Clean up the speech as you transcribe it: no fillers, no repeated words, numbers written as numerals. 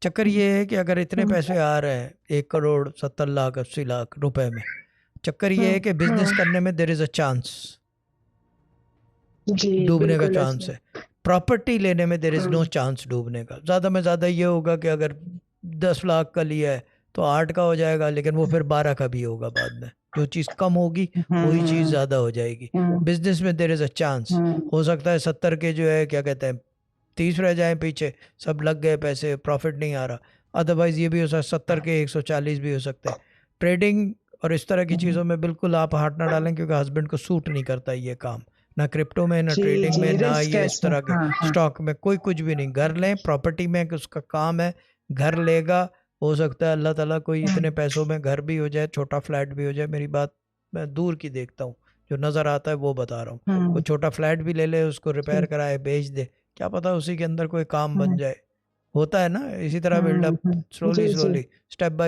चक्कर ये है कि अगर इतने पैसे आ रहे हैं 1 करोड़ 70 लाख 80 लाख रुपए में, चक्कर ये है कि बिजनेस करने में देर इज अ चांस जी डूबने का बिल्कुल चांस ऐसे। है। प्रॉपर्टी लेने में देर इज नो चांस डूबने का। ज़्यादा में ज़्यादा ये होगा कि अगर 10 लाख का लिया है तो 8 का हो जाएगा, लेकिन वो फिर 12 का भी होगा बाद में। जो चीज़ कम होगी वही चीज़ ज़्यादा हो जाएगी। बिजनेस में देर इज़ अ चांस। हो सकता है 70 के जो है क्या कहते हैं 30 रह जाए पीछे, सब लग गए पैसे, प्रॉफिट नहीं आ रहा। अदरवाइज ये भी हो सकता है 70 के 140 भी हो सकते हैं। ट्रेडिंग और इस तरह की चीज़ों में बिल्कुल आप हाथ ना डालें, क्योंकि हस्बैंड को सूट नहीं करता ये काम। ना क्रिप्टो में, ना जी ट्रेडिंग में, जी, ना रिस्क ये है इस इसमें। तरह के हाँ हाँ। स्टॉक में, कोई कुछ भी नहीं। घर लें, प्रॉपर्टी में उसका काम है, घर लेगा। हो सकता है अल्लाह ताला कोई इतने पैसों में घर भी हो जाए, छोटा फ्लैट भी हो जाए। मेरी बात मैं दूर की देखता हूँ, जो नज़र आता है वो बता रहा हूँ। कोई हम्म छोटा फ्लैट भी ले ले, उसको रिपेयर जी, कराए, बेच दे, क्या पता उसी के अंदर कोई काम बन हम्म जाए। होता है ना, इसी तरह बिल्डअप, स्लोली जी जी। Slowly, step bye